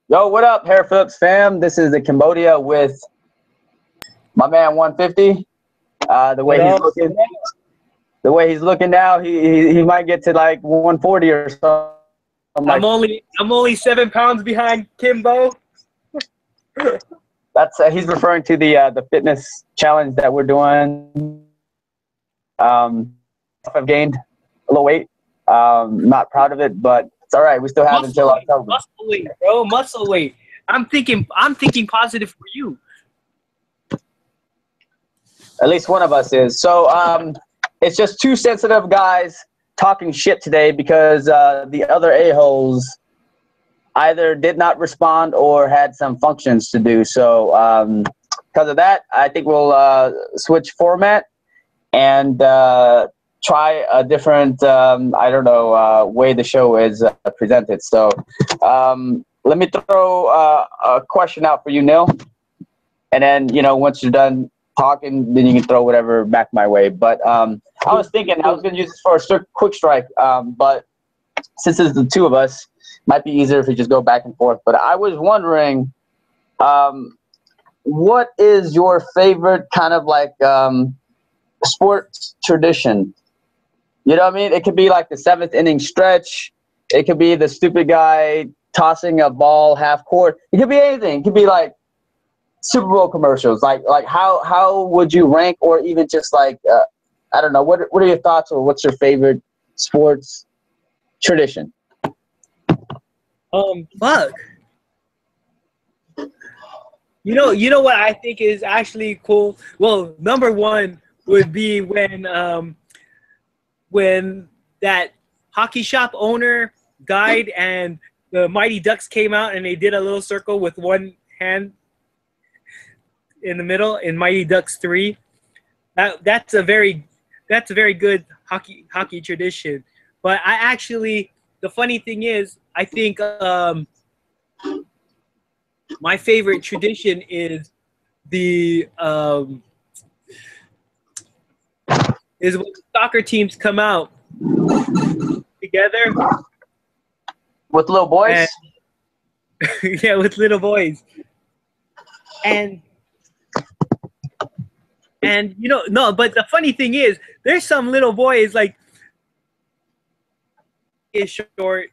Yo, what up, Hairflips fam? This is the Cambodia with my man 150. The What way he's up? looking, the way he's looking now, he might get to like 140 or something like. I'm only 7 pounds behind Kimbo. That's he's referring to the fitness challenge that we're doing. I've gained a little weight. Not proud of it, but it's all right. We still have until October. Muscle weight, bro. Muscle weight. I'm thinking positive for you. At least one of us is. So it's just two sensitive guys talking shit today because the other a-holes either did not respond or had some functions to do. So because of that, I think we'll switch format and try a different, way the show is presented. So let me throw a question out for you, Neil. And then, once you're done talking, then you can throw whatever back my way. But I was thinking I was going to use this for a quick strike, but since it's the two of us, it might be easier if we just go back and forth. But I was wondering, what is your favorite kind of like sports tradition? You know what I mean? It could be like the seventh inning stretch. It could be the stupid guy tossing a ball half court. It could be anything. It could be like Super Bowl commercials. Like how would you rank, or even just like I don't know. What are your thoughts, or what's your favorite sports tradition? Fuck. You know what I think is actually cool. Well, number one would be when that hockey shop owner died and the Mighty Ducks came out and they did a little circle with one hand in the middle in Mighty Ducks 3. That's a very good hockey tradition. But the funny thing is, I think my favorite tradition is is when soccer teams come out together with little boys. Yeah, with little boys, and no. But the funny thing is, there's some little boys like is short.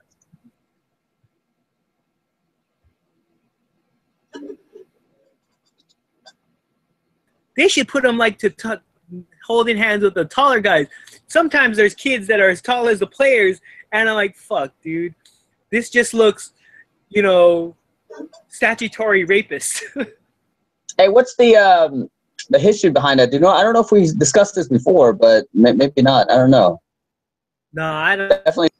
They should put them like holding hands with the taller guys. Sometimes there's kids that are as tall as the players, and I'm like, fuck, dude. This just looks, statutory rapist. Hey, what's the history behind that? I don't know if we discussed this before, but maybe not. I don't know. No, I don't. Definitely.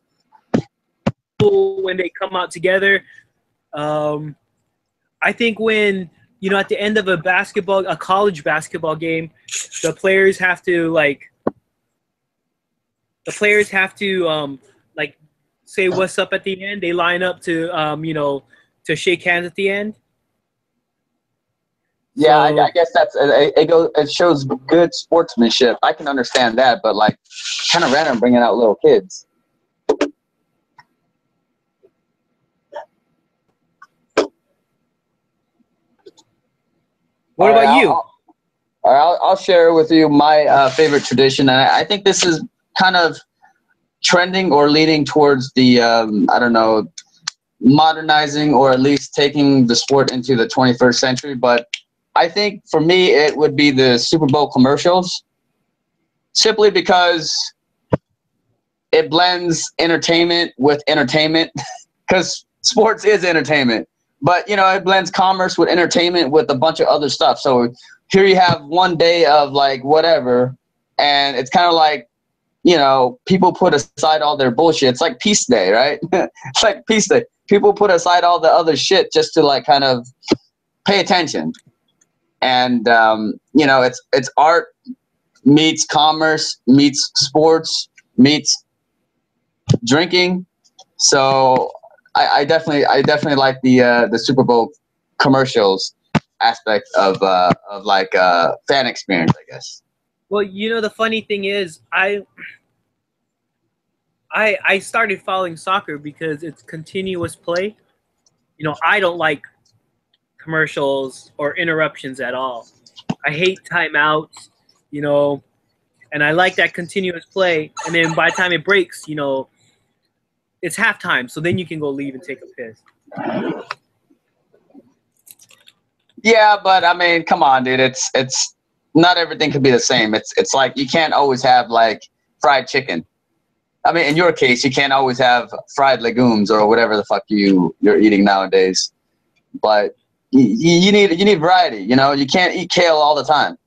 When they come out together, I think when at the end of a college basketball game, the players have to say what's up at the end. They line up to to shake hands at the end. Yeah, So, I guess that's it shows good sportsmanship. I can understand that, but like kind of random bringing out little kids. what about you? I'll share with you my favorite tradition, and I think this is kind of trending or leading towards the modernizing, or at least taking the sport into the 21st century. But I think for me, it would be the Super Bowl commercials, simply because it blends entertainment with entertainment, because sports is entertainment. But, it blends commerce with entertainment with a bunch of other stuff. So here you have one day of like whatever, and it's kind of like, people put aside all their bullshit. It's like Peace Day, right? It's like Peace Day. People put aside all the other shit just to like kind of pay attention. And, it's art meets commerce, meets sports, meets drinking. So I definitely like the Super Bowl commercials aspect of fan experience, I guess. Well, the funny thing is, I started following soccer because it's continuous play. I don't like commercials or interruptions at all. I hate timeouts, and I like that continuous play. And then by the time it breaks, it's halftime. So then you can go leave and take a piss. Yeah, but I mean, come on, dude. It's not everything can be the same. It's like you can't always have like fried chicken. I mean, in your case, you can't always have fried legumes or whatever the fuck you're eating nowadays. But you need variety. You can't eat kale all the time.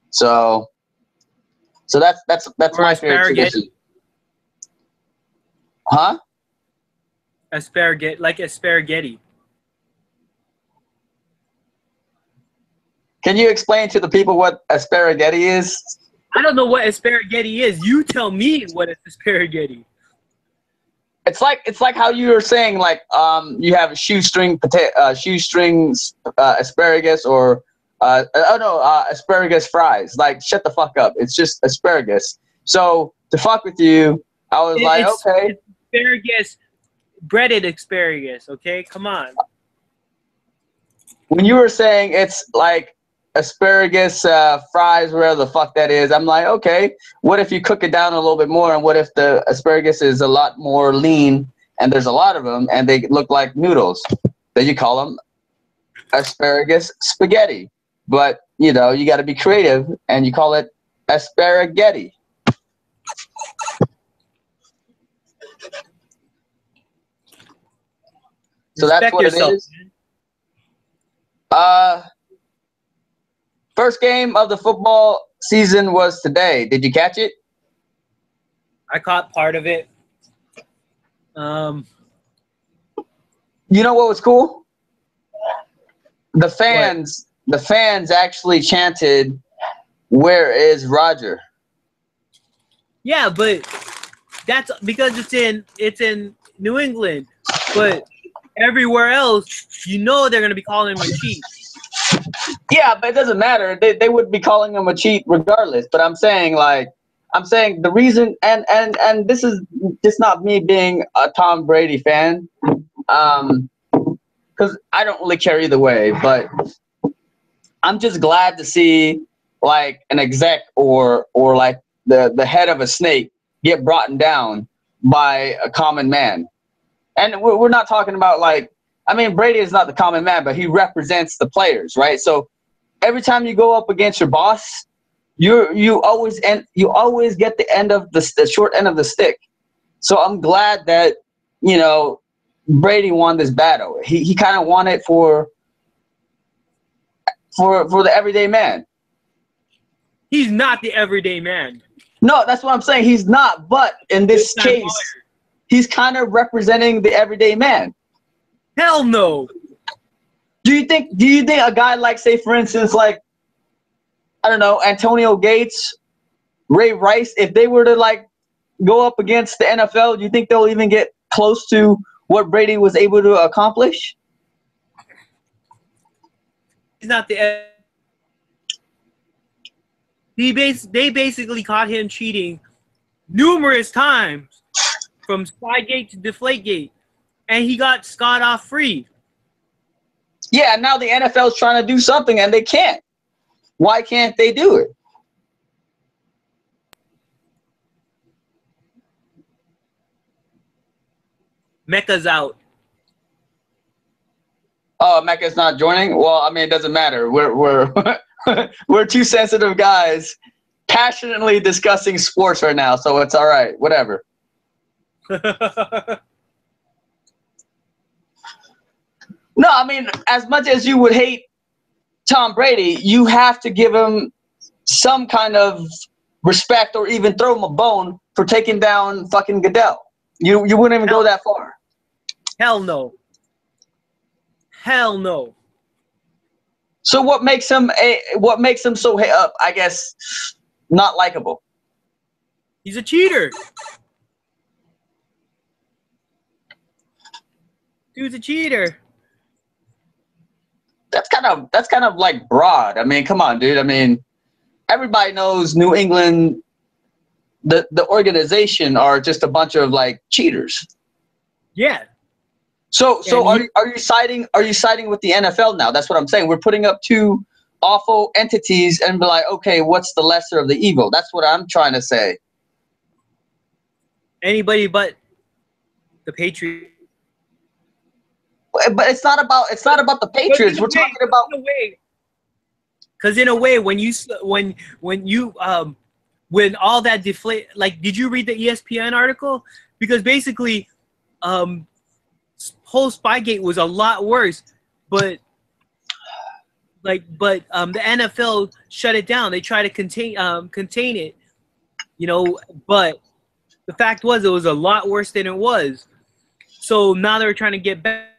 So that's my favorite tradition. Huh? Asparagetti. Can you explain to the people what asparagetti is? I don't know what asparagetti is. You tell me what is asparagetti. It's like how you were saying, like you have shoestring asparagus or asparagus fries. Like, shut the fuck up. It's just asparagus. So to fuck with you, I was okay. It's asparagus, breaded asparagus. Okay, come on. When you were saying it's like asparagus fries, wherever the fuck that is, I'm like, okay, what if you cook it down a little bit more, and what if the asparagus is a lot more lean and there's a lot of them and they look like noodles? Then you call them asparagus spaghetti. But you got to be creative and you call it asparagetti. So that's what yourself, it is. First game of the football season was today. Did you catch it? I caught part of it. You know what was cool? The fans actually chanted, "Where is Roger?" Yeah, but that's because it's in New England. But everywhere else, they're gonna be calling him a cheat. Yeah, but it doesn't matter. They would be calling him a cheat regardless. But I'm saying the reason, and this is just not me being a Tom Brady fan, because I don't really care either way. But I'm just glad to see like an exec or like the head of a snake get brought down by a common man. And we're not talking about Brady is not the common man, but he represents the players, right? So every time you go up against your boss, you always get the end of the short end of the stick. So I'm glad that Brady won this battle. He kind of won it for the everyday man. He's not the everyday man. No, that's what I'm saying. He's not. But in this case, he's kind of representing the everyday man. Hell no. Do you think a guy like, say, for instance, like, I don't know, Antonio Gates, Ray Rice, if they were to go up against the NFL, do you think they'll even get close to what Brady was able to accomplish? He's not the. They basically caught him cheating numerous times, from Spygate to Deflategate, and he got scot-off free. Yeah, now the NFL's trying to do something and they can't. Why can't they do it? Mecca's out. Oh, Mecca's not joining? Well, it doesn't matter. We're we're two sensitive guys passionately discussing sports right now, so it's all right. Whatever. No, as much as you would hate Tom Brady, you have to give him some kind of respect or even throw him a bone for taking down fucking Goodell. You wouldn't even go that far. Hell no. Hell no. So what makes him so I guess not likable? He's a cheater. Dude's a cheater. That's kind of like broad. Come on, dude. Everybody knows New England the organization are just a bunch of like cheaters. Yeah. So are you siding with the NFL now? That's what I'm saying. We're putting up two awful entities and be like, okay, what's the lesser of the evil? That's what I'm trying to say. Anybody but the Patriots. But it's not about the Patriots. We're talking about because in a way, when all that deflate, like, did you read the ESPN article? Because basically, whole Spygate was a lot worse, but the NFL shut it down. They tried to contain it, but the fact was it was a lot worse than it was. So now they're trying to get back.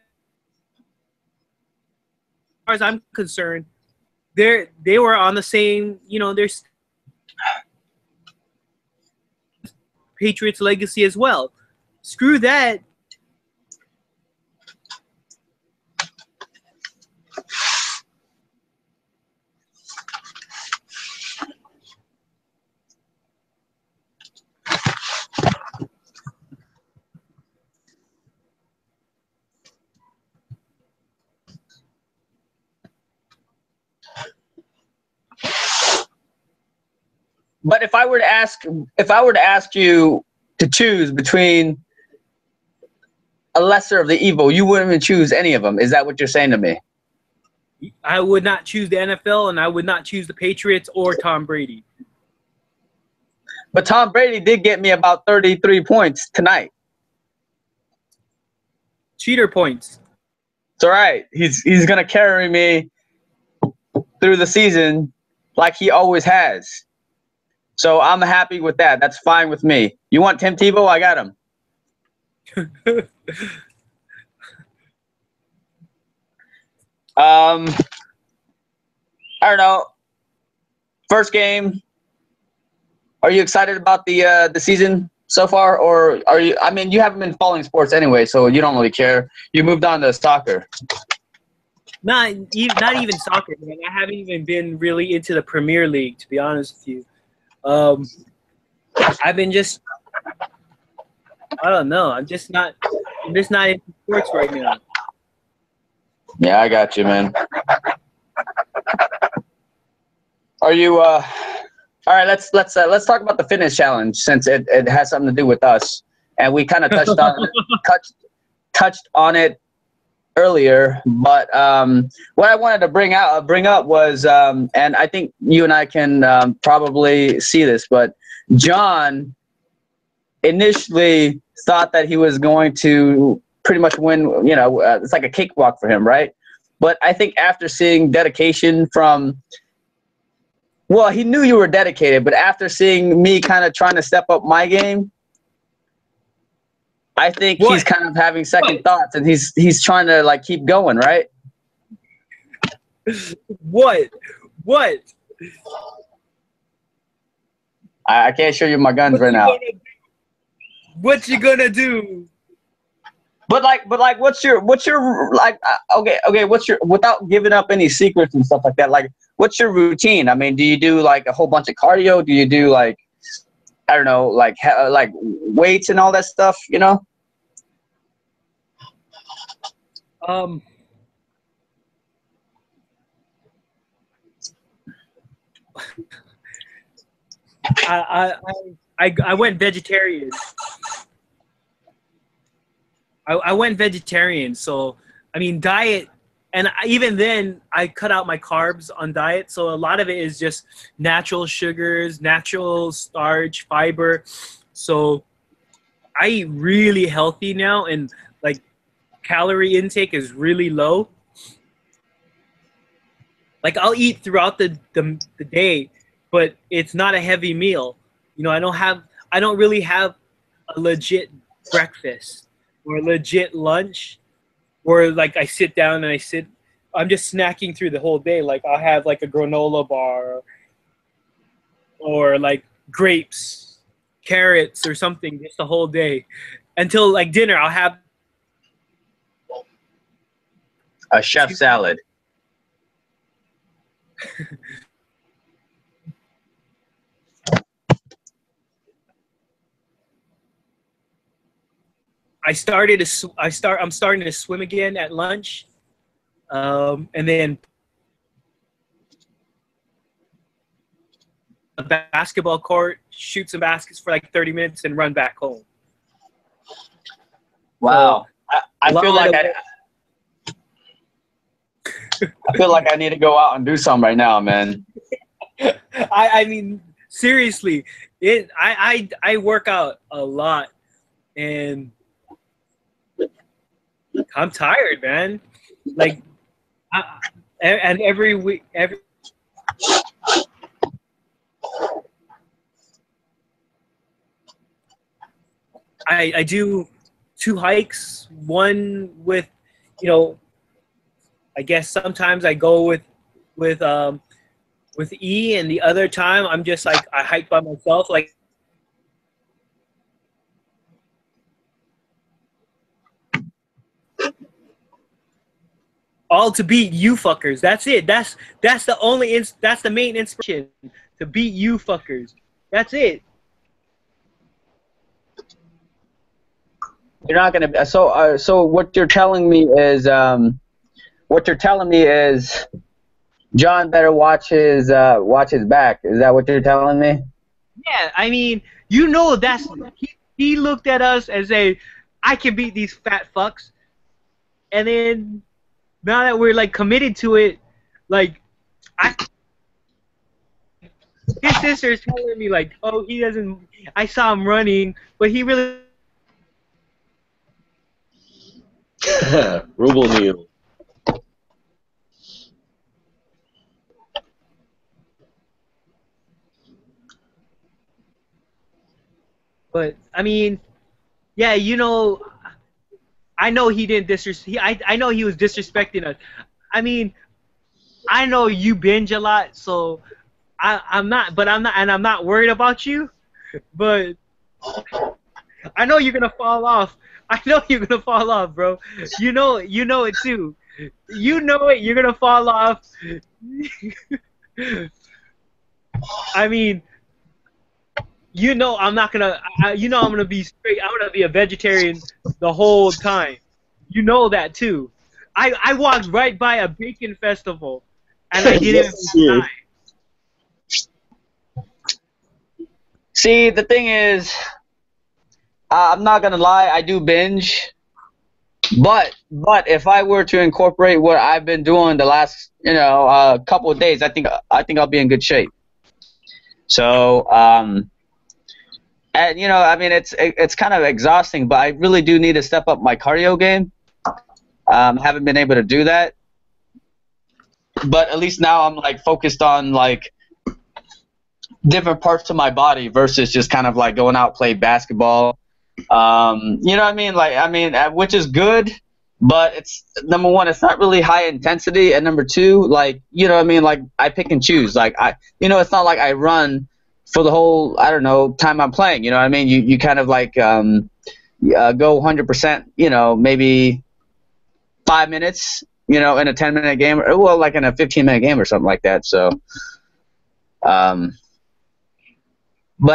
As far as I'm concerned, they were on the same, there's Patriots legacy as well. Screw that. But if I were to ask you to choose between a lesser of the evil, you wouldn't even choose any of them. Is that what you're saying to me? I would not choose the NFL, and I would not choose the Patriots or Tom Brady. But Tom Brady did get me about 33 points tonight. Cheater points. It's all right. He's gonna carry me through the season like he always has. So I'm happy with that. That's fine with me. You want Tim Tebow? I got him. I don't know. First game. Are you excited about the season so far, or are you? I mean, you haven't been following sports anyway, so you don't really care. You moved on to soccer. Not even soccer, man. I haven't even been really into the Premier League, to be honest with you. I've been I don't know. I'm just not into sports right now. Yeah, I got you, man. Are you all right, let's talk about the fitness challenge since it has something to do with us. And we kind of touched on it earlier, but what I wanted to bring up was and I think you and I can probably see this, but John initially thought that he was going to pretty much win, it's like a cakewalk for him, right? But I think after seeing dedication from, well, he knew you were dedicated, but after seeing me kind of trying to step up my game, I think he's kind of having second thoughts, and he's trying to like keep going, right? What? I can't show you my guns right now. What you gonna do? But what's your like? Okay. What's your, without giving up any secrets and stuff like that? Like, what's your routine? I mean, do you do like a whole bunch of cardio? Do you do like, I don't know, like weights and all that stuff? I went vegetarian. I went vegetarian, so I mean diet, and even then I cut out my carbs on diet. So a lot of it is just natural sugars, natural starch, fiber. So I eat really healthy now, and like calorie intake is really low. Like I'll eat throughout the day, but it's not a heavy meal. I don't really have a legit breakfast or legit lunch, or like I sit down and I'm just snacking through the whole day. Like I'll have like a granola bar or like grapes, carrots or something just the whole day. Until like dinner, I'll have a chef salad. I'm starting to swim again at lunch, and then a basketball court, shoot some baskets for like 30 minutes, and run back home. Wow. So, I feel like I need to go out and do something right now, man. I mean, seriously, I work out a lot, and I'm tired, man. Like, and every week, I do 2 hikes. One with, I guess sometimes I go with E, and the other time I'm just like I hike by myself, like. All to beat you fuckers. That's it. That's the main inspiration, to beat you fuckers. That's it. You're not gonna. So what you're telling me is John better watch his back. Is that what you're telling me? Yeah, I mean, that's he looked at us as I can beat these fat fucks, and then now that we're like committed to it, like his sister's telling me like, oh, he doesn't. I saw him running, but he really. Ruble Neal. But I mean, yeah, I know he didn't I know he was disrespecting us. I mean, I know you binge a lot, so I'm not worried about you. But I know you're gonna fall off. I know you're gonna fall off, bro. You know it too. You know it. You're gonna fall off. I mean, I'm not gonna. I'm gonna be straight. I'm gonna be a vegetarian the whole time. You know that too. I walked right by a bacon festival, and I didn't even die. See, the thing is, I'm not gonna lie. I do binge, but if I were to incorporate what I've been doing the last couple of days, I think I'll be in good shape. So and I mean it's kind of exhausting, but I really do need to step up my cardio game. Haven't been able to do that, but at least now I'm like focused on like different parts of my body versus just kind of like going out play basketball. You know what I mean? Which is good, but it's number one, it's not really high intensity, and number two, like like I pick and choose. Like it's not like I run for the whole time I'm playing. You know what I mean? You kind of like go 100%. Maybe 5 minutes. In a 10-minute game, or well, like in a 15-minute game or something like that. So, but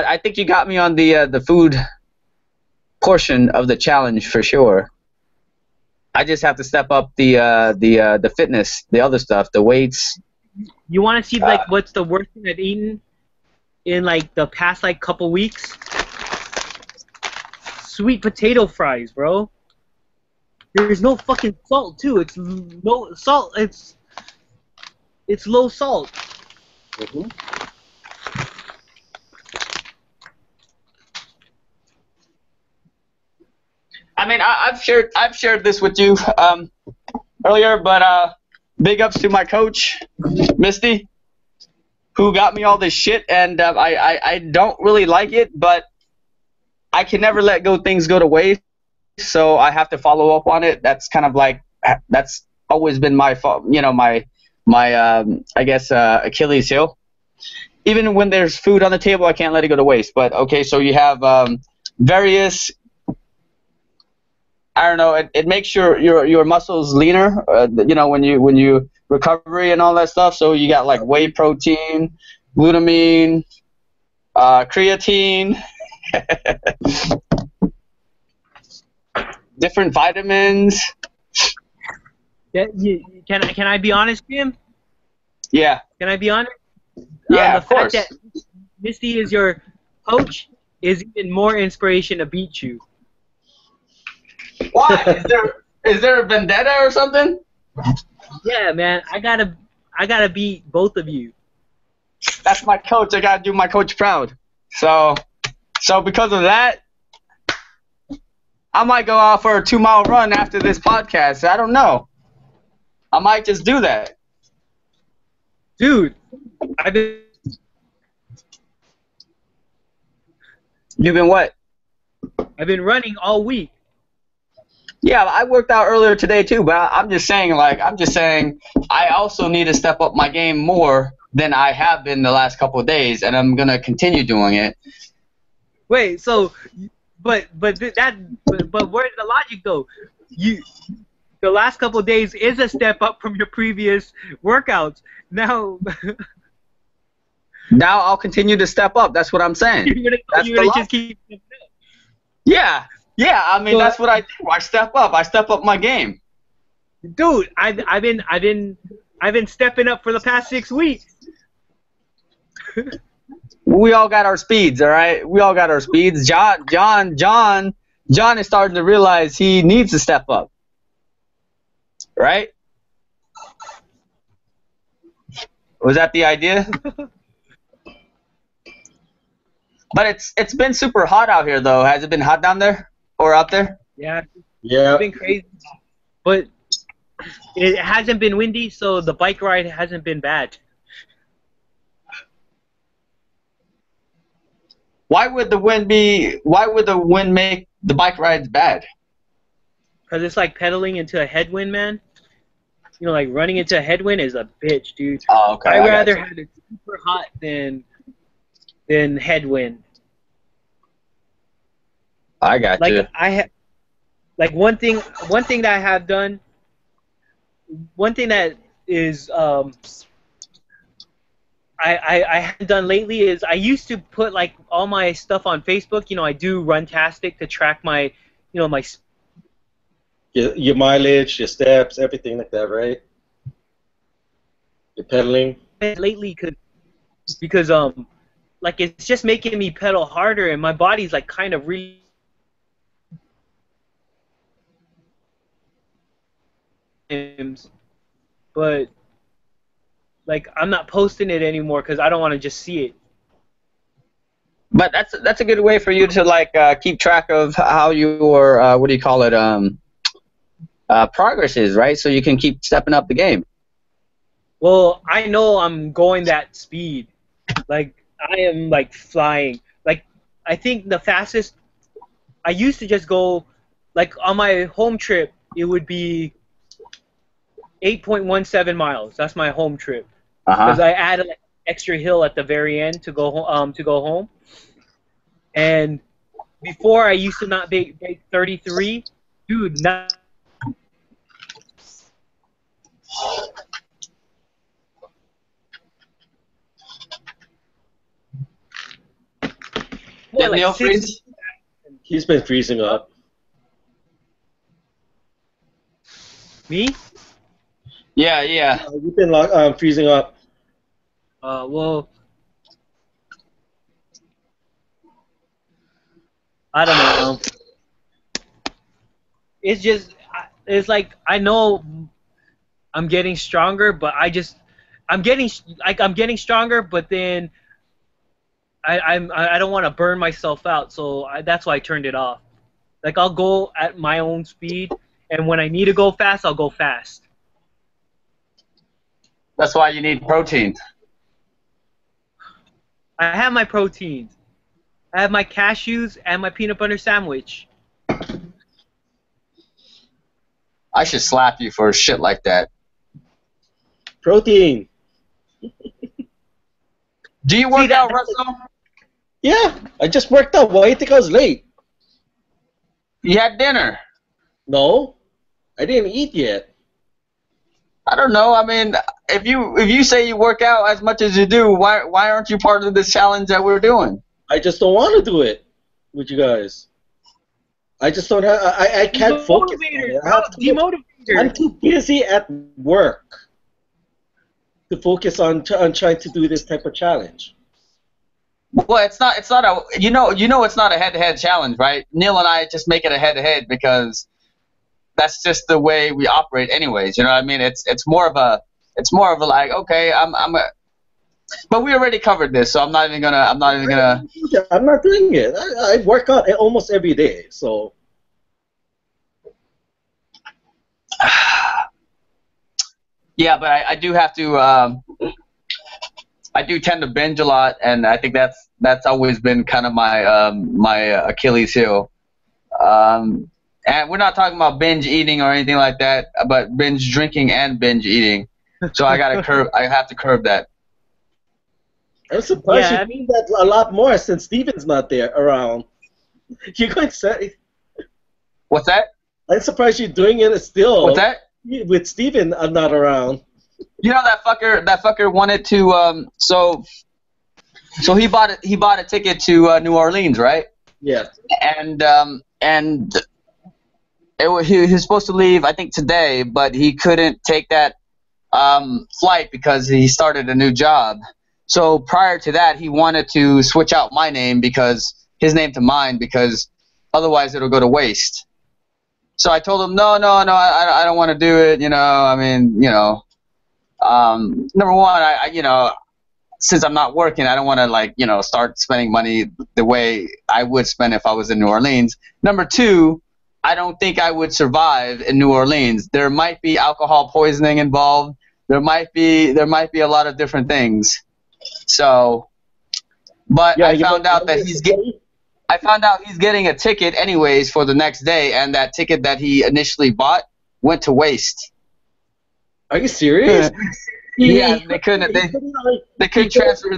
I think you got me on the food portion of the challenge for sure. I just have to step up the fitness, the other stuff, the weights. You want to see like what's the worst thing I've eaten in like the past like couple weeks? Sweet potato fries, bro. There's no fucking salt too. It's low salt. It's low salt. Mm-hmm. I mean, I've shared this with you earlier, but big ups to my coach, Misty, who got me all this shit, and I don't really like it, but I can never let things go to waste, so I have to follow up on it. That's kind of like that's always been my fault, my I guess Achilles heel. Even when there's food on the table, I can't let it go to waste. But okay, so you have various. I don't know. It makes your muscles leaner. When you recovery and all that stuff. So you got like whey protein, glutamine, creatine. different vitamins. Can I be honest, Jim? Yeah. Can I be honest? Yeah, The of course. fact that Misty is your coach is even more inspiration to beat you. Why? Is there a vendetta or something? Yeah, man, I gotta beat both of you. That's my coach. I gotta do my coach proud. So because of that, I might go out for a 2-mile run after this podcast. I don't know. I might just do that. Dude, You've been what? I've been running all week. Yeah, I worked out earlier today too, but I'm just saying I also need to step up my game more than I have been the last couple of days, and I'm gonna continue doing it. Wait, so, but where's the logic though? The last couple of days is a step up from your previous workouts. Now, Now I'll continue to step up. That's what I'm saying. you're gonna just keep. Yeah. I mean, So- that's what I do. I step up. I step up my game. Dude, I've been stepping up for the past 6 weeks. We all got our speeds, all right? We all got our speeds. John is starting to realize he needs to step up. Right? Was that the idea? But it's been super hot out here though. Has it been hot down there or up there? Yeah, Yeah. it's been crazy, but it hasn't been windy, so the bike ride hasn't been bad. Why would the wind make the bike rides bad? Cause it's like pedaling into a headwind, man. You know, like running into a headwind is a bitch, dude. Oh, okay. I'd I rather gotcha. have it super hot than headwind. I got you. Like I have, like one thing that I have done, one thing that is I haven't done lately is I used to put like all my stuff on Facebook. You know, I do Runtastic to track my, you know, my Your mileage, your steps, everything like that, right? Your pedaling. lately because like it's just making me pedal harder and my body's like kind of really but like I'm not posting it anymore because I don't want to just see it. But that's a good way for you to like keep track of how your what do you call it progress is, right? So you can keep stepping up the game. Well, I know I'm going that speed. Like I am like flying. Like I think the fastest I used to just go like on my home trip it would be 8.17 miles. That's my home trip. Because I added like extra hill at the very end to go home. And before I used to not make 33. Dude, not Did like Neil 6 freeze? He's been freezing up. Me? Yeah. You've been freezing up. Well, I don't know. It's just, it's like I know I'm getting stronger, but I'm getting stronger, but then I don't want to burn myself out, so that's why I turned it off. Like I'll go at my own speed, and when I need to go fast, I'll go fast. That's why you need protein. I have my proteins. I have my cashews and my peanut butter sandwich. I should slap you for shit like that. Protein. Do you work out, Russell? Yeah, I just worked out. Why do you think I was late? You had dinner. No, I didn't eat yet. I don't know. I mean, if you say you work out as much as you do, why aren't you part of this challenge that we're doing? I just don't want to do it with you guys. I just don't have. I can't focus. Demotivator, I have to demotivator. I'm too busy at work to focus on trying to do this type of challenge. Well, it's not a it's not a head-to-head challenge, right? Neil and I just make it a head-to-head because that's just the way we operate, anyways. You know what I mean? It's more of a like, okay, but we already covered this, so I'm not even gonna. I'm not doing it. I work out almost every day, so. Yeah, but I do have to. I do tend to binge a lot, and I think that's always been kind of my Achilles heel. And we're not talking about binge eating or anything like that, but binge drinking and binge eating. So I have to curb that. I'm surprised you're doing that a lot more since Steven's not there around. You're going to say. What's that? I'm surprised you're doing it still. What's that? With Steven not around. You know that fucker wanted to so he bought a ticket to New Orleans, right? Yeah. And he was supposed to leave, I think, today, but he couldn't take that flight because he started a new job. So prior to that, he wanted to switch out my name his name to mine, because otherwise it'll go to waste. So I told him, no, I don't want to do it. I mean, number one, I since I'm not working, I don't want to start spending money the way I would spend if I was in New Orleans. Number two, I don't think I would survive in New Orleans. There might be alcohol poisoning involved. There might be a lot of different things. So, but I found out he's getting a ticket anyways for the next day, and that ticket that he initially bought went to waste. Are you serious? Yeah, they couldn't transfer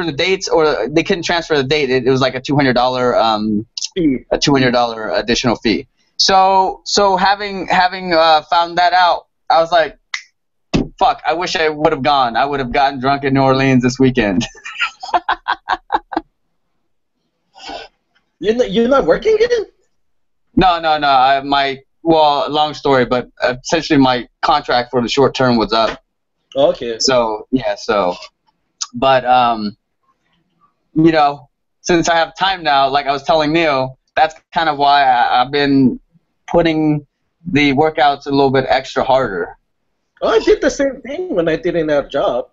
the dates, or they couldn't transfer the date. It was like a $200 additional fee. So having found that out, I was like, fuck, I wish I would have gone. I would have gotten drunk in New Orleans this weekend. You're not working again? No. Long story, but essentially my contract for the short term was up. Okay. So, yeah, but, since I have time now, like I was telling Neil, that's kind of why I've been putting the workouts a little bit extra harder. Oh, I did the same thing when I didn't have a job.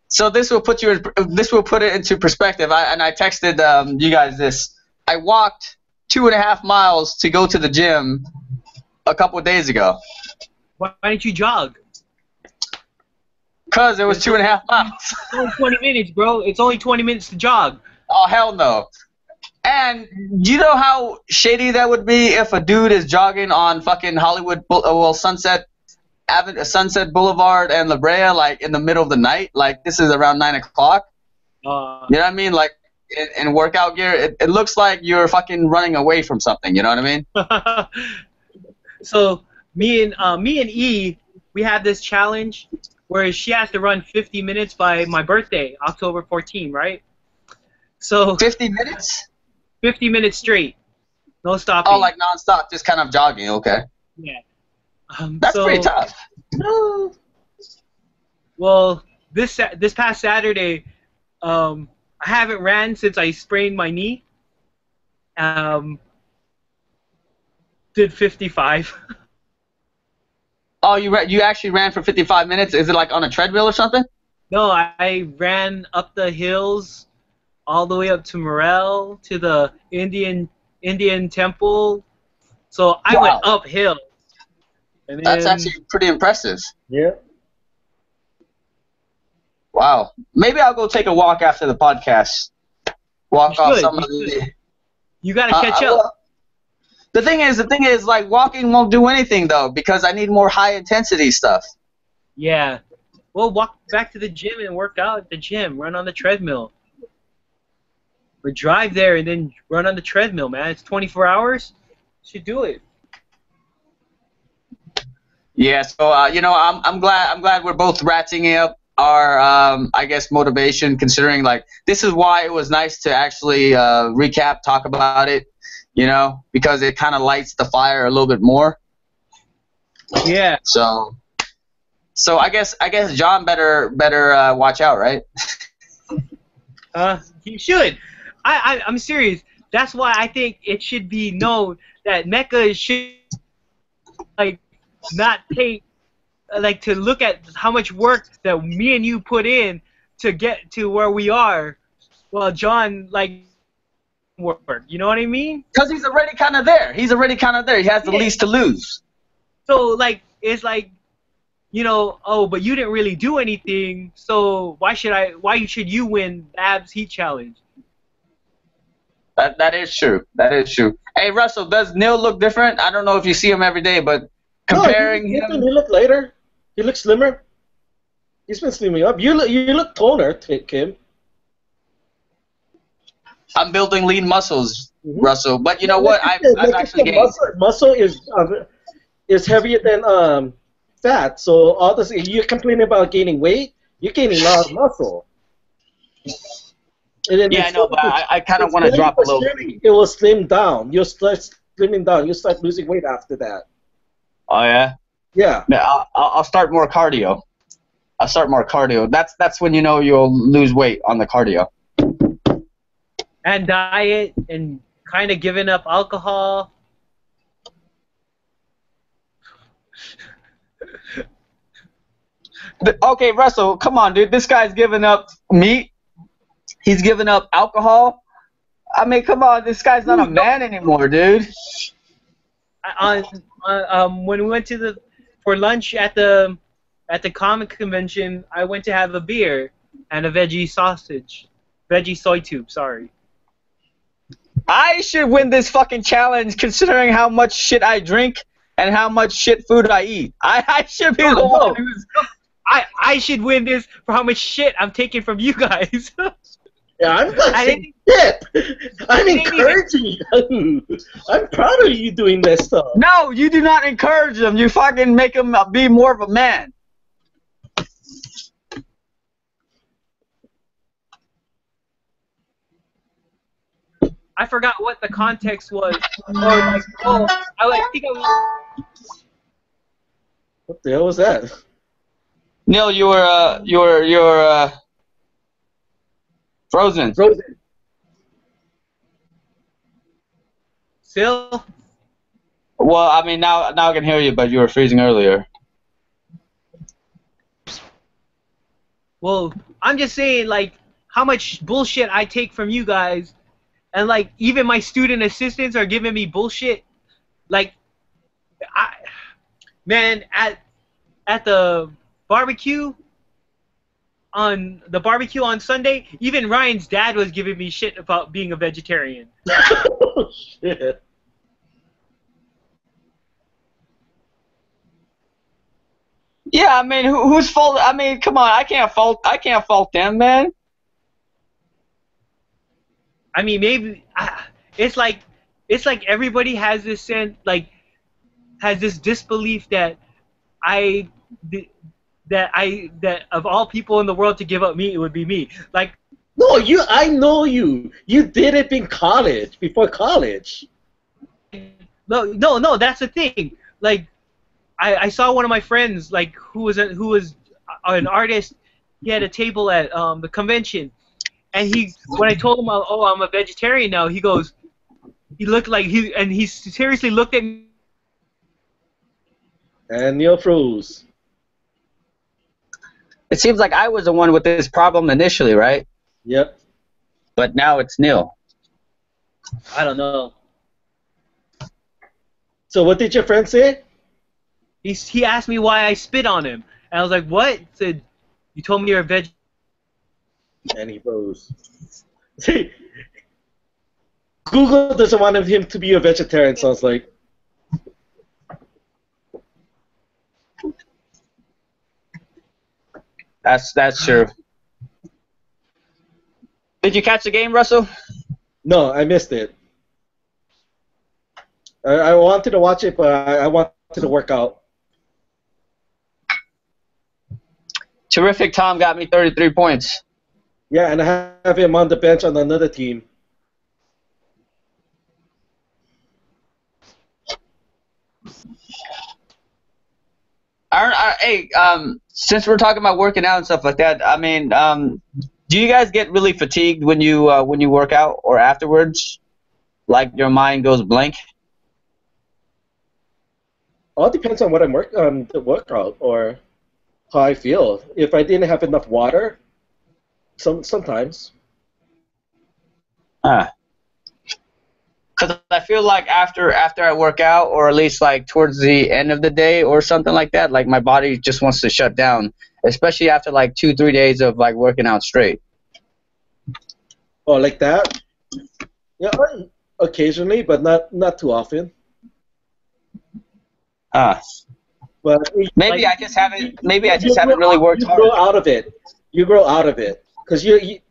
So this will put it into perspective. I texted you guys this. I walked 2.5 miles to go to the gym a couple of days ago. Why didn't you jog? Because it was 2.5 miles. It's only 20 minutes, bro. It's only 20 minutes to jog. Oh, hell no. And you know how shady that would be if a dude is jogging on fucking Sunset Boulevard and La Brea, like in the middle of the night, like this is around 9 o'clock. You know what I mean? Like in workout gear, it looks like you're fucking running away from something. You know what I mean? So me and E, we have this challenge where she has to run 50 minutes by my birthday, October 14, right? So 50 minutes? 50 minutes straight, no stopping. Oh, like nonstop, just kind of jogging. Okay. Yeah. That's pretty tough. Well, this past Saturday, I haven't ran since I sprained my knee. Did 55. Oh, you actually ran for 55 minutes? Is it like on a treadmill or something? No, I ran up the hills, all the way up to Morel, to the Indian temple. So I went uphill. And that's actually pretty impressive. Yeah. Wow. Maybe I'll go take a walk after the podcast. Walk off some of the. You gotta catch up. Well, the thing is, like, walking won't do anything though, because I need more high intensity stuff. Yeah. Well, walk back to the gym and work out at the gym. Run on the treadmill. Or drive there and then run on the treadmill, man. It's 24 hours. You should do it. Yeah. So I'm glad we're both ratcheting up our I guess motivation, considering like this is why it was nice to actually recap, talk about it, you know, because it kind of lights the fire a little bit more. Yeah. So I guess John better watch out, right? He should. I'm serious. That's why I think it should be known that Mecca should like not take like to look at how much work that me and you put in to get to where we are. Well, John like work. You know what I mean? Because he's already kind of there. He has the least to lose. So like it's like, you know, oh, but you didn't really do anything. So why should you win the Abs Heat Challenge? That is true. That is true. Hey, Russell, does Neil look different? I don't know if you see him every day, but comparing him, he look lighter. He looks slimmer. He's been slimming up. You look toner, Kim. I'm building lean muscles, Russell. But you know what? I've actually gained. Muscle is heavier than fat. So all this, you're complaining about gaining weight. You're gaining a lot of muscle. Yeah, I know, but I kind of want to drop a little. It will slim down. You'll start slimming down. You'll start losing weight after that. Oh yeah. Yeah. I'll start more cardio. That's when you know you'll lose weight on the cardio. And diet and kind of giving up alcohol. Okay, Russell, come on, dude. This guy's giving up meat. He's giving up alcohol. I mean, come on. This guy's not a man anymore, dude. When we went for lunch at the comic convention, I went to have a beer and a veggie soy tube. Sorry. I should win this fucking challenge, considering how much shit I drink and how much shit food I eat. I should be the one who's. I should win this for how much shit I'm taking from you guys. Yeah, I'm not saying shit. I'm encouraging you. I'm proud of you doing this stuff. No, you do not encourage them. You fucking make them be more of a man. I forgot what the context was. Or like, oh, I think I was. What the hell was that? Neil, you were frozen. Still? Well, I mean, now I can hear you, but you were freezing earlier. Well, I'm just saying, like, how much bullshit I take from you guys, and, like, even my student assistants are giving me bullshit. Like, man, at the barbecue on Sunday, even Ryan's dad was giving me shit about being a vegetarian. Oh, shit. Yeah, I mean, whose fault? I mean, come on, I can't fault them, man. I mean, maybe it's like everybody has this sense, like, has this disbelief that that of all people in the world to give up meat, it would be me. Like, no, I know you. You did it in college, before college. No, that's the thing. Like, I saw one of my friends, like, who was an artist. He had a table at the convention, and when I told him, oh, I'm a vegetarian now, he looked like he seriously looked at me. And Neil froze. It seems like I was the one with this problem initially, right? Yep. But now it's Neil. I don't know. So what did your friend say? He asked me why I spit on him, and I was like, "What?" He said, "You told me you're a veg." And he froze. See, Google doesn't want him to be a vegetarian, sounds like. That's true. Did you catch the game, Russell? No, I missed it. I wanted to watch it, but I wanted to work out. Terrific Tom got me 33 points. Yeah, and I have him on the bench on another team. Hey, since we're talking about working out and stuff like that, I mean, do you guys get really fatigued when you work out or afterwards? Like your mind goes blank? All depends on what I'm the workout or how I feel. If I didn't have enough water, sometimes. Because I feel like after I work out, or at least like towards the end of the day or something like that, like my body just wants to shut down, especially after like 2-3 days of like working out straight. Oh, like that? Yeah, occasionally, but not too often. But maybe like, I just haven't. Maybe I just haven't really worked hard. You grow out of it. You grow out of it because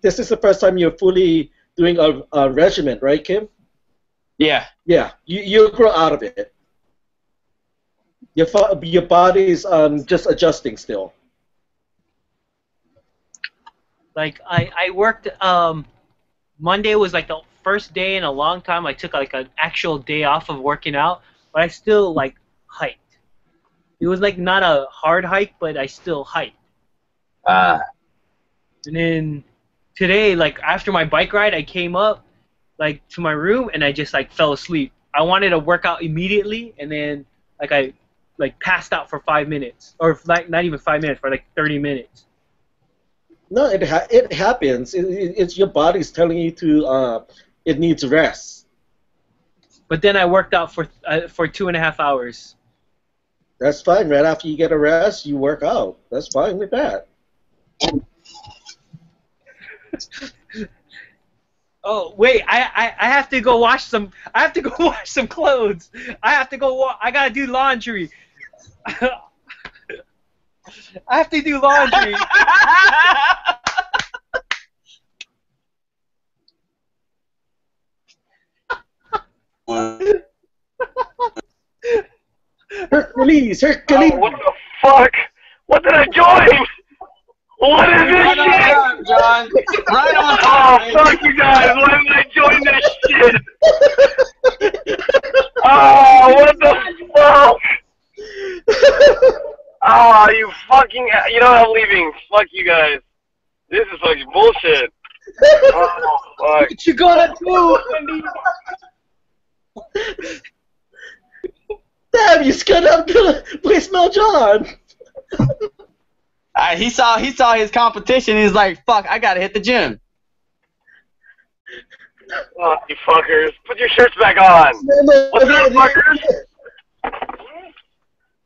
this is the first time you're fully doing a regimen, right, Kim? Yeah. Yeah, you grow out of it. Your body's just adjusting still. Like I worked. Monday was like the first day in a long time I took like an actual day off of working out, but I still like hiked. It was like not a hard hike, but I still hiked. And then today, like after my bike ride, I came up like to my room and I just like fell asleep. I wanted to work out immediately, and then like I like passed out for 5 minutes, or like not even 5 minutes, for like 30 minutes. No, it happens. It's your body's telling you to it needs rest. But then I worked out for 2.5 hours. That's fine. Right after you get a rest, you work out. That's fine with that. Oh wait, I have to go wash some. I have to go wash some clothes. I have to go. I gotta do laundry. I have to do laundry. Hercules! Oh, what the fuck? What did I join? What is this Right on shit? time, John. Right on Oh, time. fuck you guys. Why did I join this shit? Oh, what the fuck? Oh, you fucking... You know what? I'm leaving. Fuck you guys. This is fucking bullshit. Oh, fuck. What you gonna do, Wendy? Damn, you scud up to voicemail John. He saw his competition. He's like, "Fuck, I gotta hit the gym." Oh, you fuckers. Put your shirts back on. What's up, fuckers?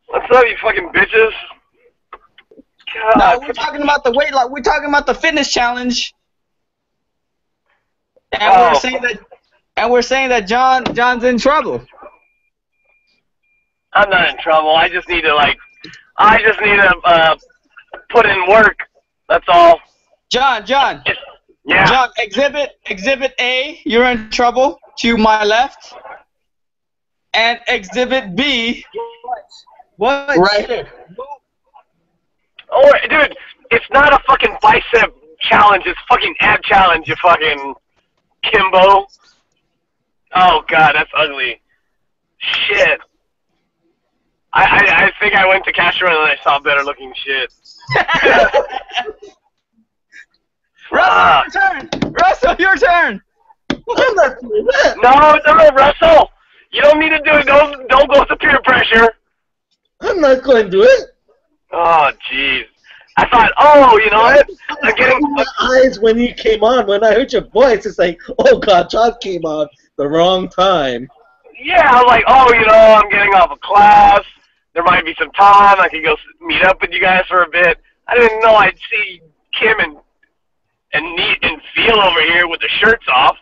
What's up, you fucking bitches? God. No, we're talking about the weight loss. We're talking about the fitness challenge. And we're saying that John's in trouble. I'm not in trouble. I just need to put in work. That's all. John. Yeah. John, exhibit A, you're in trouble to my left. And exhibit B, What? right here. Oh, dude, it's not a fucking bicep challenge. It's fucking ab challenge, you fucking Kimbo. Oh, God, that's ugly. Shit. I think I went to Castro and I saw better looking shit. Russell, your turn. I'm not doing that. No, Russell. You don't need to do it. Don't go to peer pressure. I'm not going to do it. Oh, jeez. I thought, oh, you know what? I'm getting... My eyes when you came on, when I heard your voice, it's like, oh God, John came on the wrong time. Yeah, I'm like, oh, you know, I'm getting off of class. There might be some time. I could go meet up with you guys for a bit. I didn't know I'd see Kim and Feel over here with the shirts off.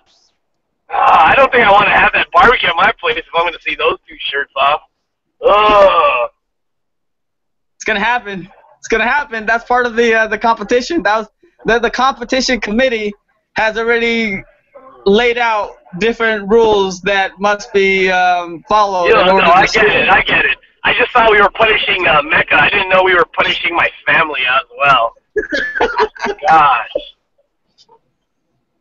I don't think I want to have that barbecue at my place if I'm going to see those two shirts off. Ugh. It's gonna happen. It's gonna happen. That's part of the competition. That was the competition committee has already laid out different rules that must be followed. Yeah, no, I get it. I just thought we were punishing Mecca. I didn't know we were punishing my family as well. Gosh.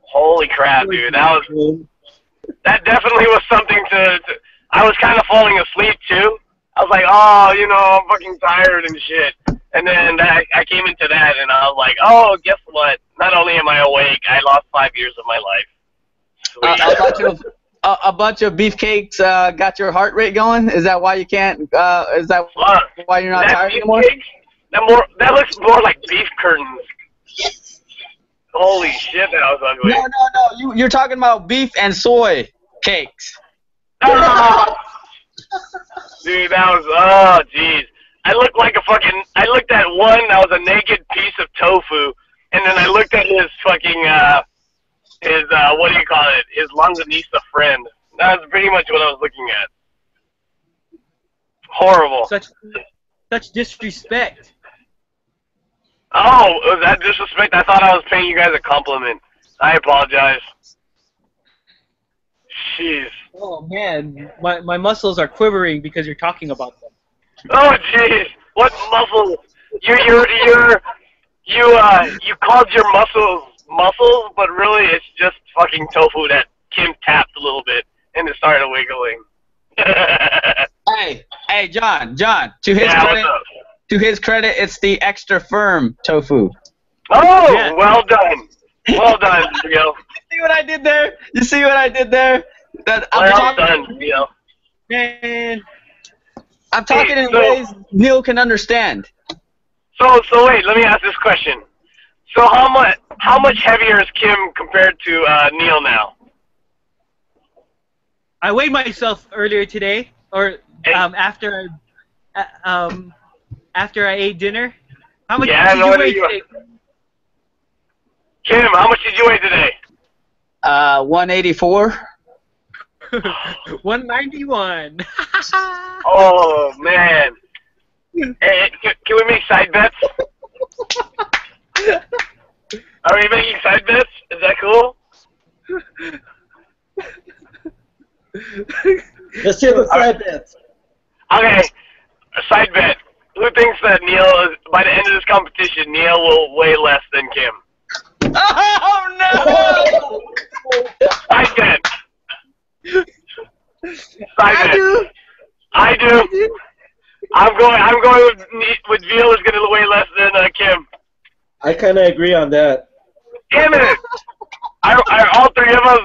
Holy crap, dude. That definitely was something to I was kind of falling asleep, too. I was like, oh, you know, I'm fucking tired and shit. And then I came into that, and I was like, oh, guess what? Not only am I awake, I lost 5 years of my life. Sweet. A bunch of beefcakes got your heart rate going. Is that why you can't? Is that why you're not tired anymore? That looks more like beef curtains. Holy shit, that was ugly. No. You're talking about beef and soy cakes. Oh. Dude, that was, oh, jeez. I looked at one that was a naked piece of tofu, and then I looked at his fucking, what do you call it? His longanisa friend. That was pretty much what I was looking at. Horrible. Such disrespect. Oh, was that disrespect? I thought I was paying you guys a compliment. I apologize. Jeez. Oh man, my muscles are quivering because you're talking about them. Oh jeez, what muscles? You called your muscles, but really it's just fucking tofu that Kim tapped a little bit and it started wiggling. Hey, John. To his credit, it's the extra firm tofu. Oh, yeah. Well done, Theo. You see what I did there? Well done, Theo. Man. I'm talking in ways Neil can understand. So wait, let me ask this question. So how much heavier is Kim compared to Neil now? I weighed myself earlier today, or after I ate dinner. How much did you weigh today? Kim, how much did you weigh today? 184. 191. Oh man. Hey, can we make side bets? Are we making side bets? Is that cool? Let's hear the side bets. Okay, a side bet. Who thinks that by the end of this competition, Neil will weigh less than Kim? Oh no! Side bet. I do. I'm going with Veal is going to weigh less than Kim. I kind of agree on that. Damn it! Are all three of us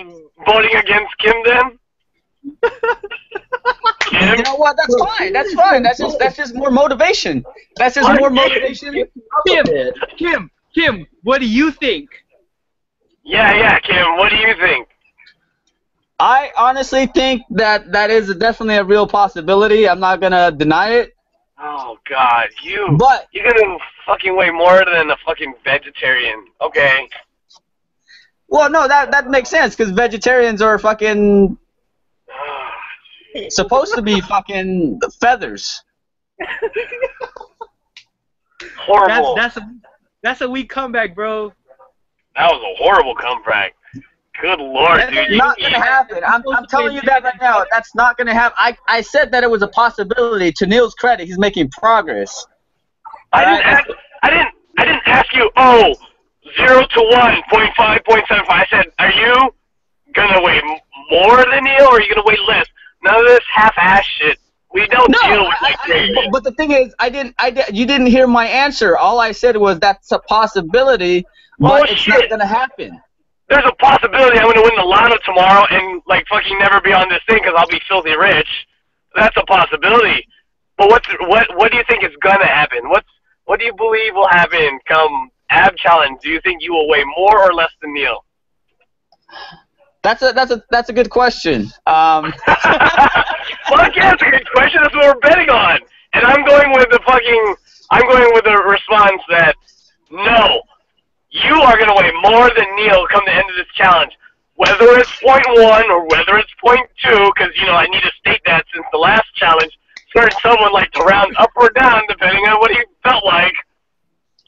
voting against Kim then? Kim? You know what? That's fine. That's just more motivation. That's just more motivation. Kim, what do you think? Yeah, Kim. What do you think? I honestly think that is definitely a real possibility. I'm not gonna deny it. Oh God, you're But gonna fucking weigh more than a fucking vegetarian. Okay. well, no, that makes sense because vegetarians are fucking supposed to be fucking feathers. Horrible. That's a weak comeback, bro. That was a horrible comeback. Good Lord, dude. That's not gonna happen. I'm telling you that right now. That's not gonna happen. I said that it was a possibility. To Neil's credit, he's making progress. I didn't ask you. 0 to 1, 0.5, 0.75. I said, are you gonna weigh more than Neil, or are you gonna weigh less? None of this half-ass shit. We don't deal with like but the thing is, you didn't hear my answer. All I said was that's a possibility, but it's not gonna happen. There's a possibility I'm going to win the lotto tomorrow and, like, fucking never be on this thing because I'll be filthy rich. That's a possibility. But what do you think is going to happen? What do you believe will happen come ab challenge? Do you think you will weigh more or less than Neil? That's a good question. Well, yeah, it's a good question. That's what we're betting on. And I'm going with the response that no. You are going to weigh more than Neil come the end of this challenge. Whether it's 0.1 or whether it's 0.2, because, I need to state that since the last challenge started someone like to round up or down depending on what he felt like.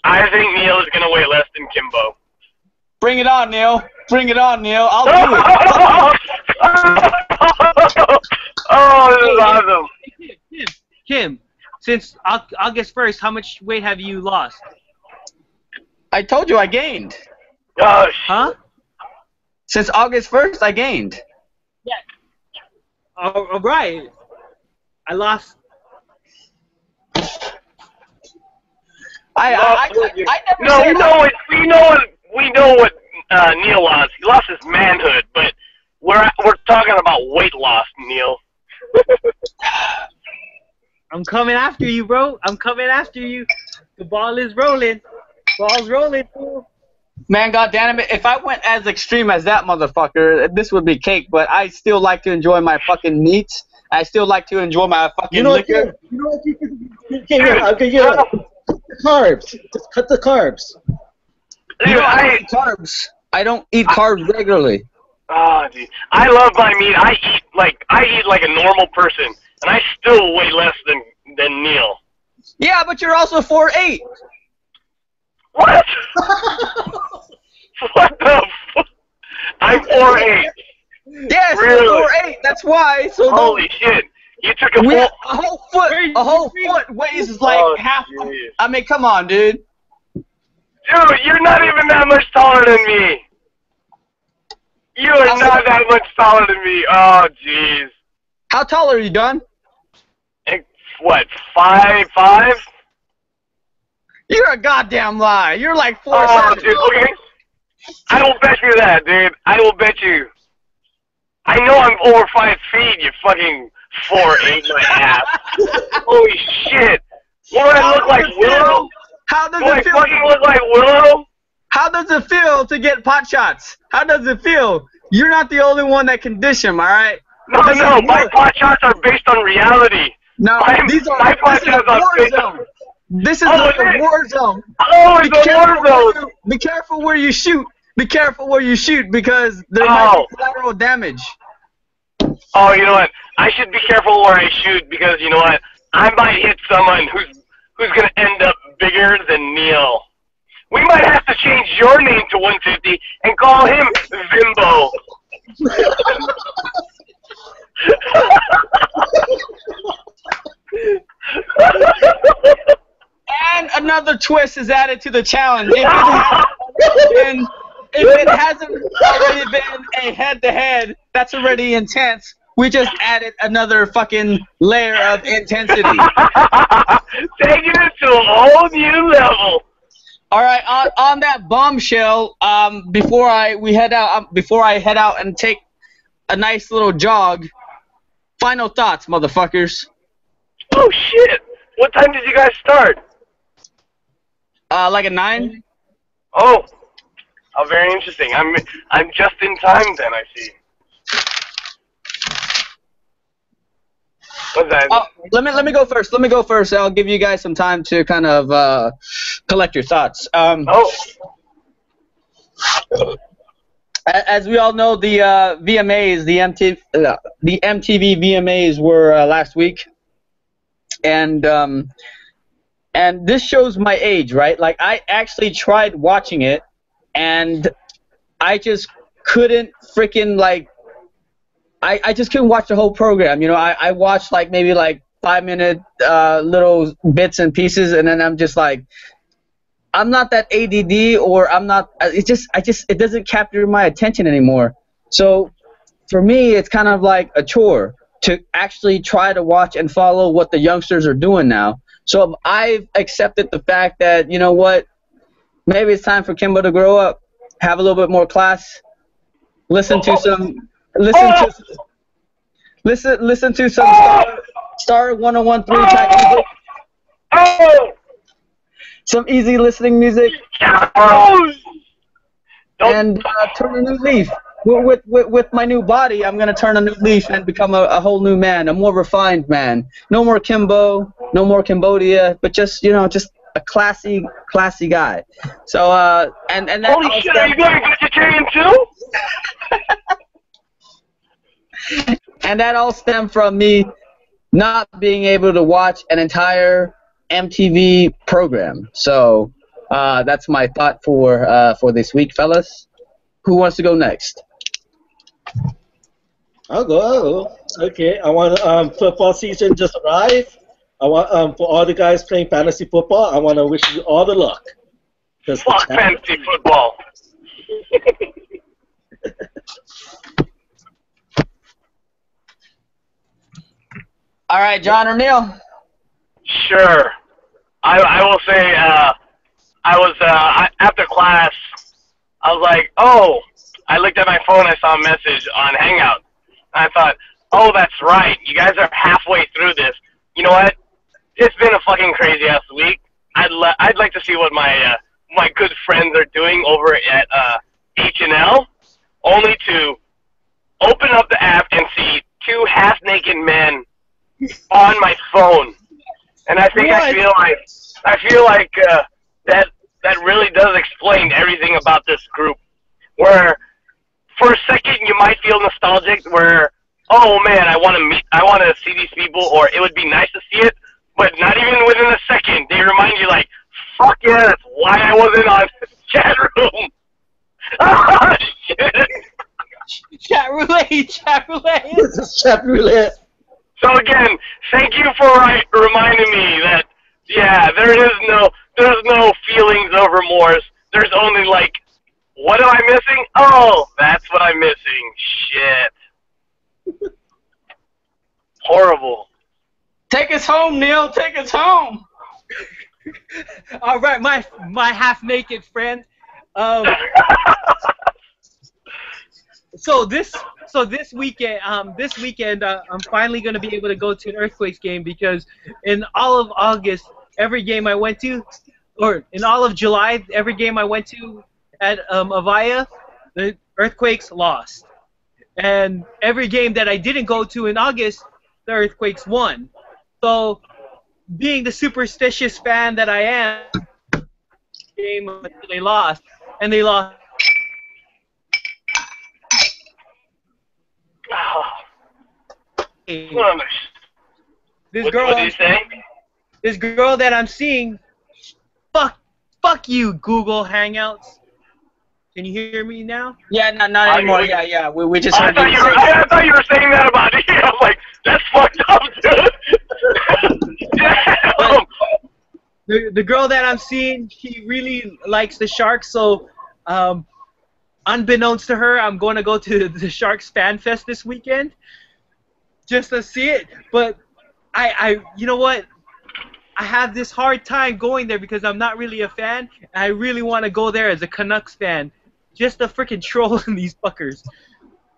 I think Neil is going to weigh less than Kimbo. Bring it on, Neil. Bring it on, Neil. I'll do it. Oh, this is awesome. Kim, since August 1st, how much weight have you lost? I told you I gained. Huh? Since August 1st, I gained. Yeah. All right. I lost I never No, said we know what Neil lost. He lost his manhood, but we're talking about weight loss, Neil. I'm coming after you, bro. I'm coming after you. The ball is rolling. Ball's rolling, fool. Man, goddamn it! If I went as extreme as that motherfucker, this would be cake. But I still like to enjoy my fucking meats. I still like to enjoy my fucking liquor. You know what you can carbs. Just cut the carbs. You know, I don't eat carbs. I don't eat carbs regularly. Oh, dude. I love my meat. I eat like a normal person, and I still weigh less than Neil. Yeah, but you're also 4'8". What? What the fuck? I'm 4'8". Yes, Really? you're 4'8". That's why. So holy shit! You took a a whole foot weighs like half. Geez. I mean, come on, dude. Dude, you're not even that much taller than me. You are not that much taller than me. Oh, jeez. How tall are you, Don? What, 5'5"? You're a goddamn lie. You're like 4'7". Oh, dude, okay. I will bet you that, dude. I will bet you. I know I'm over 5 feet, you fucking 4'8", my ass. Holy shit. What do I look like, Willow? How does Do I it feel? fucking look like Willow? How does it feel to get pot shots? How does it feel? You're not the only one that can dish them, all right? No, my pot shots are based on reality. No, This is a war zone. This is a war zone. Oh, it's a war zone. Be careful where you shoot. Be careful where you shoot because there might be collateral damage. Oh, you know what? I should be careful where I shoot because you know what? I might hit someone who's gonna end up bigger than Neil. We might have to change your name to 150 and call him Zimbo. And another twist is added to the challenge. If it hasn't already been a head-to-head, that's already intense. We just added another fucking layer of intensity. Taking it to a whole new level. All right, on that bombshell, before I head out and take a nice little jog, final thoughts, motherfuckers. Oh shit! What time did you guys start? Like a 9. Oh, very interesting. I'm just in time then. I see. What's that? Let me go first. Let me go first. I'll give you guys some time to kind of collect your thoughts. As we all know, the VMAs, the MTV VMAs were last week, and this shows my age, right? Like I actually tried watching it, and I just couldn't freaking like. I just couldn't watch the whole program. You know, I watched like maybe like 5-minute little bits and pieces, and then I'm just like, I'm not that ADD, or I'm not. It doesn't capture my attention anymore. So for me, it's kind of like a chore to actually try to watch and follow what the youngsters are doing now. So I've accepted the fact that, you know what, maybe it's time for Kimbo to grow up, have a little bit more class, listen to some Star 101.3 type music. Some easy listening music. And turn a new leaf. With my new body, I'm gonna turn a new leaf and become a whole new man, a more refined man. No more Kimbo, no more Cambodia, but just a classy guy. So and that holy shit, are you going vegetarian too? And that all stemmed from me not being able to watch an entire MTV program. So that's my thought for this week, fellas. Who wants to go next? I'll go. Okay, I want football season just arrived. I want for all the guys playing fantasy football, I want to wish you all the luck. Fuck fantasy football. All right, John or Neil? Sure. I will say after class, I was like, oh, I looked at my phone, I saw a message on Hangout. And I thought, oh, that's right, you guys are halfway through this. You know what? It's been a fucking crazy ass week. I'd like to see what my good friends are doing over at H&L, only to open up the app and see two half-naked men on my phone. And I think I feel like that really does explain everything about this group. Where for a second you might feel nostalgic, where oh man, I want to see these people, or it would be nice to see it. But not even within a second, they remind you like, fuck yeah, that's why I wasn't on this chat room. Oh shit. Chat roulette, chat roulette. This is chat roulette. So again, thank you for reminding me that yeah, there's no feelings of remorse. There's only like, what am I missing? Oh, that's what I'm missing. Shit. Horrible. Take us home, Neil. Take us home. All right, my half-naked friend. So this weekend, I'm finally gonna be able to go to an Earthquakes game, because in all of August, every game I went to, or in all of July, every game I went to at Avaya, the Earthquakes lost, and every game that I didn't go to in August, the Earthquakes won. So, being the superstitious fan that I am, game they lost, and they lost. This girl, what did you say? This girl that I'm seeing, fuck you, Google Hangouts. Can you hear me now? Yeah, not anymore. Yeah. We just heard you say I thought you were saying that about me. I was like, that's fucked up, dude. Damn. The girl that I'm seeing, she really likes the Sharks, so unbeknownst to her, I'm going to go to the Sharks Fan Fest this weekend just to see it. But you know what? I have this hard time going there because I'm not really a fan, and I really want to go there as a Canucks fan, just to freaking troll these fuckers.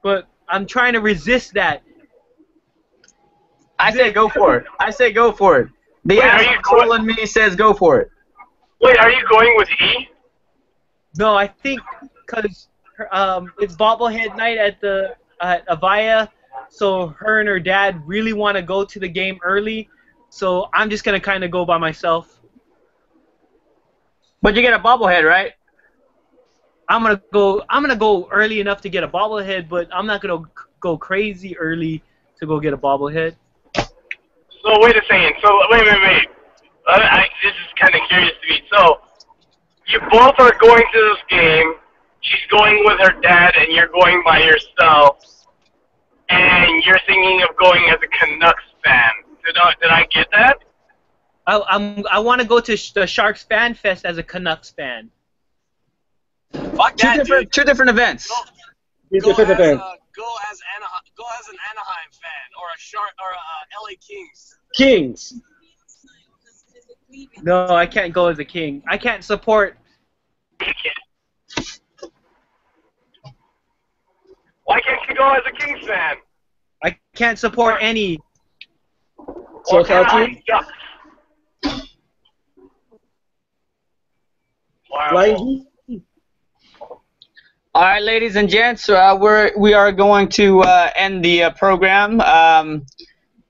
But I'm trying to resist that. I say go for it. I say go for it. The asshole trolling me says go for it. Wait, are you going with E? No, I think because it's bobblehead night at Avaya, so her and her dad really want to go to the game early. So I'm just gonna kind of go by myself. But you get a bobblehead, right? I'm gonna go early enough to get a bobblehead, but I'm not gonna go crazy early to go get a bobblehead. So wait a second. So wait. This is kind of curious to me. So you both are going to this game. She's going with her dad, and you're going by yourself. And you're thinking of going as a Canucks fan. Did I get that? I want to go to the Sharks Fan Fest as a Canucks fan. Fuck that, dude. Two different events. Go as an Anaheim fan, or a Shark, or a LA Kings. Kings. No, I can't go as a King. I can't support. Why can't you go as a Kings fan? I can't support any. So Flying All right, ladies and gents, we are going to end the program.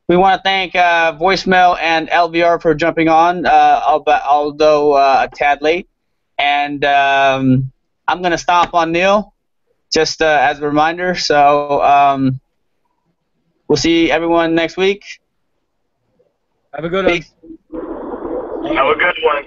We want to thank Voicemail and LVR for jumping on, although a tad late. And I'm going to stomp on Neil, just as a reminder. So we'll see everyone next week. Have a good one. Have a good one.